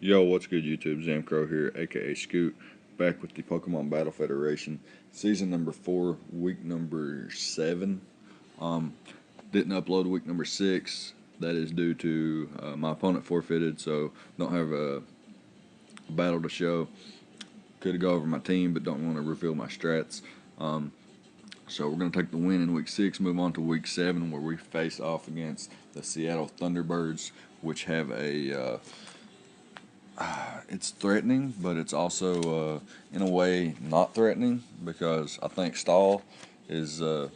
Yo, what's good YouTube? Zamcrow here, aka Scoot, back with the Pokemon Battle Federation, season number 4, week number 7. Didn't upload week number 6. That is due to my opponent forfeited, so don't have a battle to show. Could go over my team, but don't want to reveal my strats. So we're going to take the win in week 6, move on to week 7, where we face off against the Seattle Thunderbirds, which have a it's threatening, but it's also in a way not threatening, because I think stall is a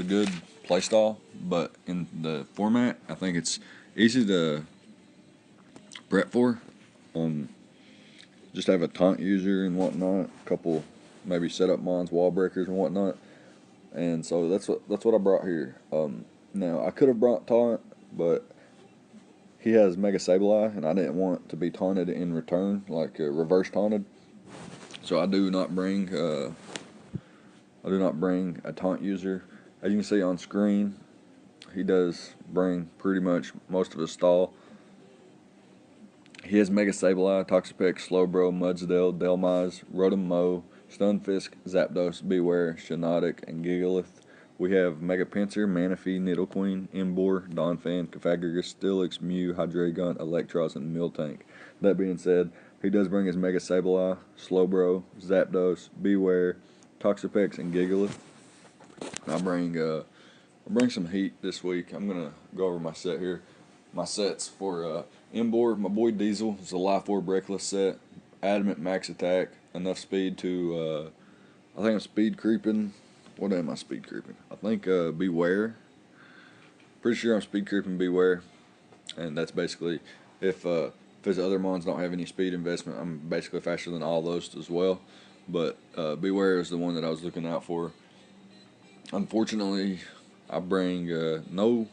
good play style, but in the format I think it's easy to prep for. Just have a taunt user and whatnot, a couple maybe setup mons, wall breakers and whatnot, and so that's what I brought here. Now I could have brought taunt, but he has Mega Sableye, and I didn't want to be taunted in return, like reverse taunted. So I do not bring a taunt user. As you can see on screen, he does bring pretty much most of his stall. He has Mega Sableye, Toxapex, Slowbro, Mudsdale, Delmize, Rotom-Mow, Stunfisk, Zapdos, Beware, Shiinotic, and Gigalith. We have Mega Pinsir, Manaphy, Nidoqueen, Emboar, Donphan, Cofagrigus, Steelix, Mew, Hydreigon, Electros, and Miltank. That being said, he does bring his Mega Sableye, Slowbro, Zapdos, Beware, Toxapex, and Gigalith. I bring some heat this week. I'm gonna go over my set here. My sets for Emboar, my boy Diesel is a Life Orb Reckless set. Adamant Max Attack, enough speed to I think I'm speed creeping. What am I speed creeping? I think Beware. Pretty sure I'm speed creeping Beware. And that's basically, if his other mons don't have any speed investment, I'm basically faster than all those as well. But Beware is the one that I was looking out for. Unfortunately, I bring no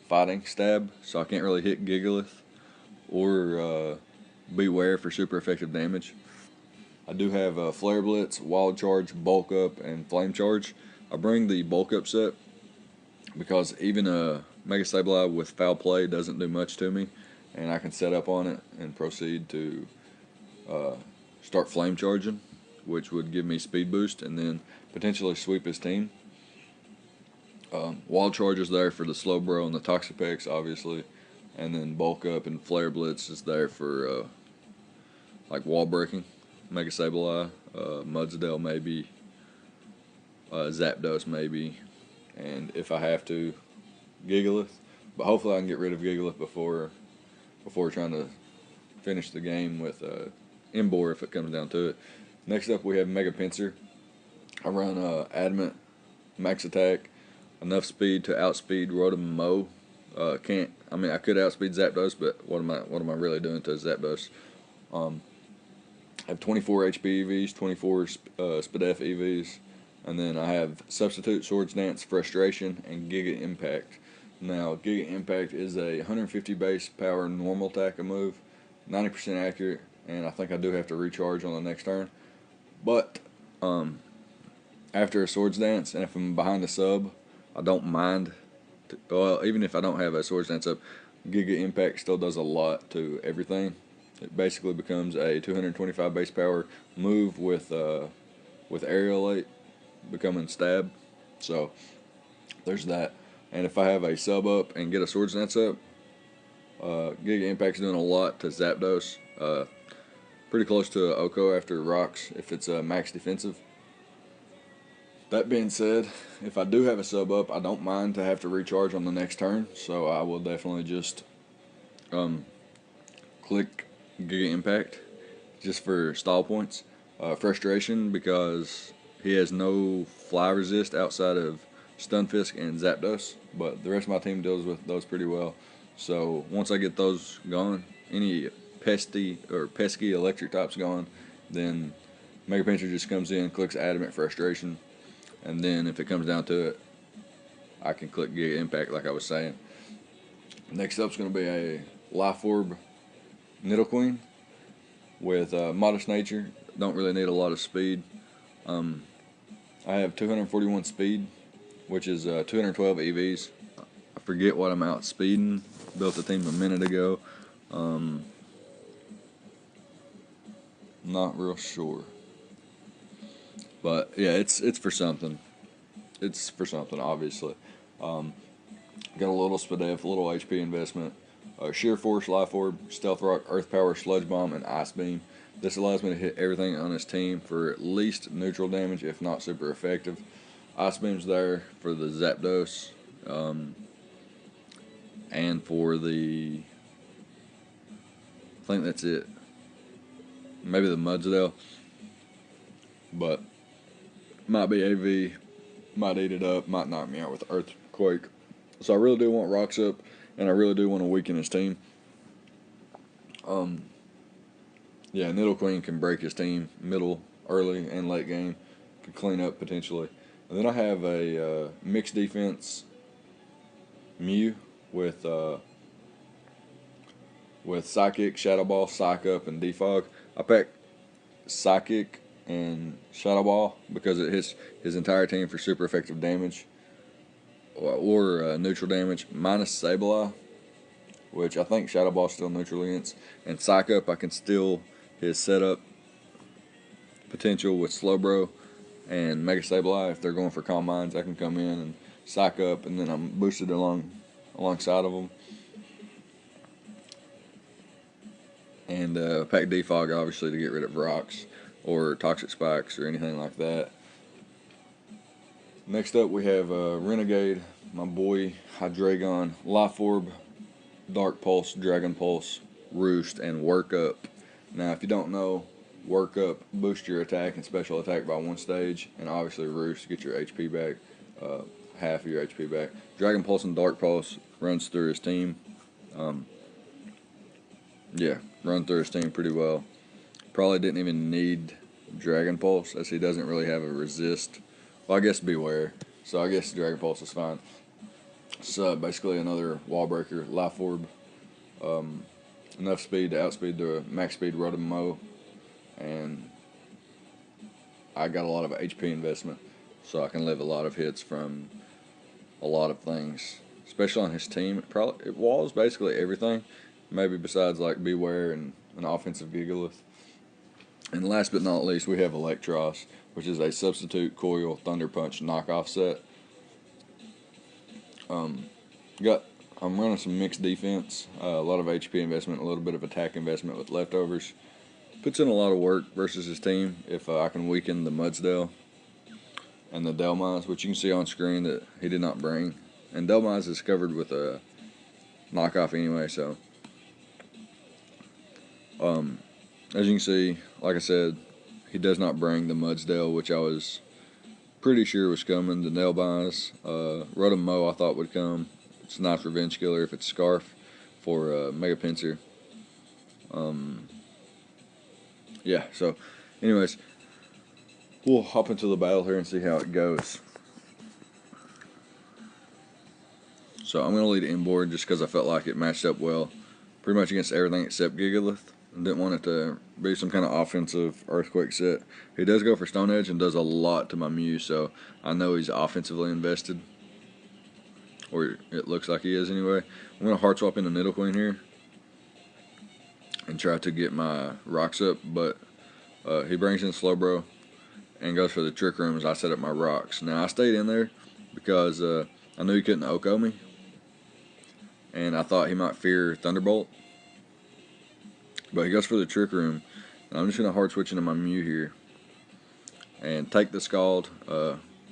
fighting stab, so I can't really hit Gigalith or Beware for super effective damage. I do have Flare Blitz, Wild Charge, Bulk Up, and Flame Charge. I bring the Bulk Up set because even a Mega Sableye with Foul Play doesn't do much to me, and I can set up on it and proceed to start Flame Charging, which would give me speed boost and then potentially sweep his team. Wild Charge is there for the Slowbro and the Toxapex, obviously, and then Bulk Up and Flare Blitz is there for like wall breaking. Mega Sableye, Mudsdale maybe, Zapdos maybe, and if I have to, Gigalith. But hopefully I can get rid of Gigalith before trying to finish the game with Emboar if it comes down to it. Next up we have Mega Pinsir. I run Adamant, Max Attack, enough speed to outspeed Rotom-Mow. I could outspeed Zapdos, but what am I really doing to Zapdos? I have 24 HP EVs, 24 SPDF EVs, and then I have Substitute, Swords Dance, Frustration, and Giga Impact. Now, Giga Impact is a 150 base power normal attack move, 90% accurate, and I think I do have to recharge on the next turn. But after a Swords Dance, and if I'm behind the sub, I don't mind. Even if I don't have a Swords Dance up, Giga Impact still does a lot to everything. It basically becomes a 225 base power move with Aerialate becoming Stab. So there's that. And if I have a sub up and get a Swords Dance up, Giga Impact's doing a lot to Zapdos. Pretty close to Oko after Rocks if it's max defensive. That being said, if I do have a sub up, I don't mind to have to recharge on the next turn. So I will definitely just click Giga Impact just for stall points. Frustration because he has no fly resist outside of Stunfisk and Zapdos, but the rest of my team deals with those pretty well. So once I get those gone, any pesky electric types gone, then Mega Pinsir just comes in, clicks Adamant Frustration, and then if it comes down to it, I can click Giga Impact like I was saying. Next up is going to be a Life Orb Nidoqueen with Modest Nature. Don't really need a lot of speed. I have 241 speed, which is 212 EVs. I forget what I'm outspeeding. Built the team a minute ago. Not real sure. But yeah, it's for something. It's for something, obviously. Um, got a little SPDF, a little HP investment. Sheer Force, Life Orb, Stealth Rock, Earth Power, Sludge Bomb, and Ice Beam. This allows me to hit everything on his team for at least neutral damage, if not super effective. Ice Beam's there for the Zapdos, and for the, I think that's it. Maybe the Mudsdale, but might be AV, might eat it up, might knock me out with Earthquake. So I really do want Rocks up, and I really do want to weaken his team. Yeah, Nidoqueen can break his team middle, early, and late game. Could clean up potentially. And then I have a mixed defense Mew with Psychic, Shadow Ball, Psych Up, and Defog. I packed Psychic and Shadow Ball because it hits his entire team for super effective damage or neutral damage, minus Sableye, which I think Shadow Ball still neutral against, and Psych Up I can steal his setup potential with Slowbro and Mega Sableye. If they're going for Calm Minds, I can come in and Psych Up, and then I'm boosted alongside of them. And pack Defog, obviously, to get rid of rocks or toxic spikes or anything like that. Next up, we have Renegade, my boy, Hydreigon, Life Orb, Dark Pulse, Dragon Pulse, Roost, and Work Up. Now, if you don't know, Work Up boosts your attack and special attack by 1 stage, and obviously Roost get your HP back, half of your HP back. Dragon Pulse and Dark Pulse runs through his team. Yeah, run through his team pretty well. Probably didn't even need Dragon Pulse, as he doesn't really have a resist. Well, I guess Beware, so I guess Dragon Pulse is fine. So basically another wall breaker, Life Orb. Enough speed to outspeed the max speed Rotom Mow, and I got a lot of HP investment, so I can live a lot of hits from a lot of things, especially on his team. It walls basically everything, maybe besides like Beware and an offensive Gigalith. And last but not least, we have Electros, which is a substitute coil Thunder Punch knockoff set. I'm running some mixed defense, a lot of HP investment, a little bit of attack investment with leftovers. Puts in a lot of work versus his team if I can weaken the Mudsdale and the Delmize, which you can see on screen that he did not bring. And Delmize is covered with a knockoff anyway, so as you can see, like I said, he does not bring the Mudsdale, which I was pretty sure was coming. The Delmize, Rotom Mow I thought would come. It's a nice revenge killer if it's Scarf for Mega Pinsir. Yeah, so anyways, we'll hop into the battle here and see how it goes. So I'm going to lead inboard just because I felt like it matched up well, pretty much against everything except Gigalith. I didn't want it to be some kind of offensive Earthquake set. He does go for Stone Edge and does a lot to my Mew, so I know he's offensively invested. Or it looks like he is anyway. I'm going to hard swap into Nidoqueen here and try to get my rocks up, but he brings in Slowbro and goes for the Trick Room as I set up my rocks. Now, I stayed in there because I knew he couldn't OHKO me, and I thought he might fear Thunderbolt. But he goes for the Trick Room, and I'm just going to hard switch into my Mew here and take the Scald.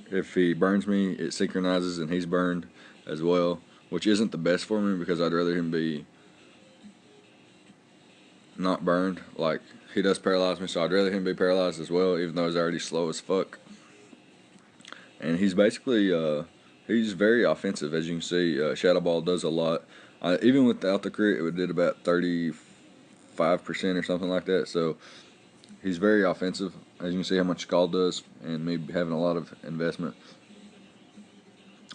If he burns me, it synchronizes and he's burned as well, which isn't the best for me because I'd rather him be not burned. Like, he does paralyze me, so I'd rather him be paralyzed as well, even though he's already slow as fuck. And he's basically, he's very offensive, as you can see. Shadow Ball does a lot. Even without the crit, it did about 35% or something like that, so he's very offensive. As you can see how much Scald does, and me having a lot of investment.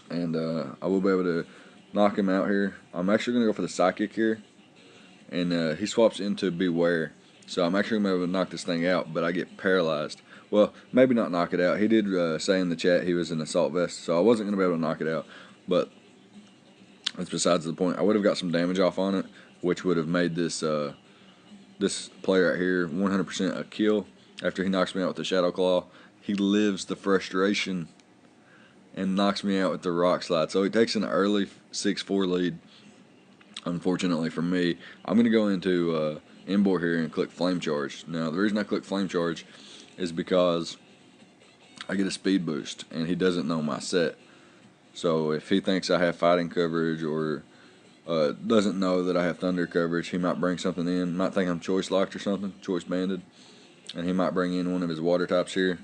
And I will be able to knock him out here. I'm actually going to go for the Psychic here, and he swaps into Beware. So I'm actually going to be able to knock this thing out, but I get paralyzed. Well, maybe not knock it out. He did say in the chat he was an Assault Vest, so I wasn't going to be able to knock it out. But that's besides the point. I would have got some damage off on it, which would have made this this player right here, 100% a kill. After he knocks me out with the Shadow Claw, he lives the frustration and knocks me out with the Rock Slide. So he takes an early 6-4 lead. Unfortunately for me, I'm going to go into Embor here and click Flame Charge. Now, the reason I click Flame Charge is because I get a speed boost, and he doesn't know my set. So if he thinks I have fighting coverage or doesn't know that I have thunder coverage, he might bring something in. Might think I'm choice locked or something, choice banded, and he might bring in one of his water types here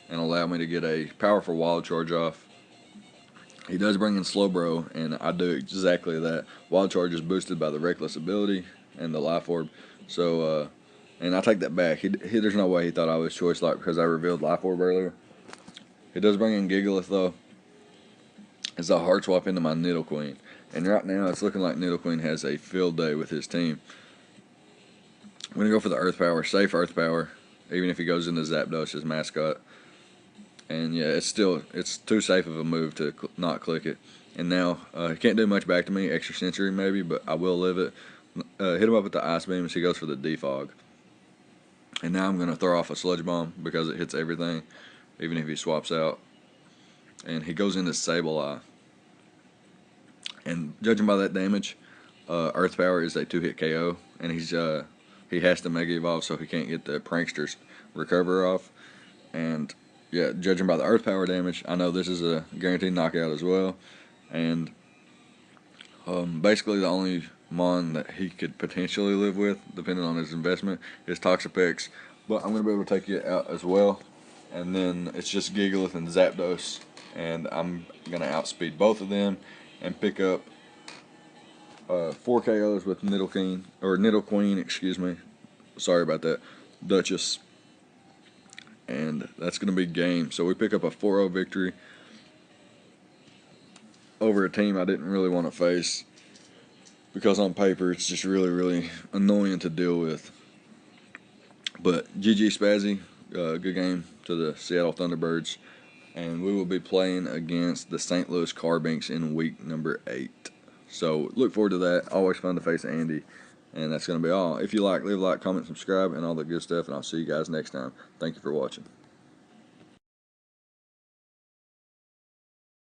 and allow me to get a powerful wild charge off. He does bring in Slowbro, and I do exactly that. Wild Charge is boosted by the Reckless ability and the Life Orb. So, and I take that back. There's no way he thought I was choice locked because I revealed Life Orb earlier. He does bring in Gigalith, though, as I hard swap into my Nidoqueen. And right now, it's looking like Nidoqueen has a field day with his team. I'm going to go for the Earth Power, safe Earth Power, even if he goes into Zapdos, his mascot. And yeah, it's too safe of a move to not click it. And now, he can't do much back to me, extra sensory maybe, but I will live it. Hit him up with the Ice Beam as he goes for the Defog. And now I'm going to throw off a Sludge Bomb because it hits everything, even if he swaps out. And he goes into Sableye. And judging by that damage, Earth Power is a 2-hit KO. And he has to Mega Evolve so he can't get the Prankster's Recover off. And yeah, judging by the Earth Power damage, I know this is a guaranteed knockout as well. And basically the only mon that he could potentially live with, depending on his investment, is Toxapex. But I'm going to be able to take it out as well. And then it's just Gigalith and Zapdos. And I'm going to outspeed both of them and pick up 4 KOs with Nidoqueen, excuse me. Sorry about that. Duchess. And that's going to be game. So we pick up a 4-0 victory over a team I didn't really want to face, because on paper it's just really, really annoying to deal with. But GG Spazzy, good game to the Seattle Thunderbirds. And we will be playing against the St. Louis Carbinks in week number 8. So look forward to that. Always fun to face Andy. And that's going to be all. If you like, leave a like, comment, subscribe, and all that good stuff. And I'll see you guys next time. Thank you for watching.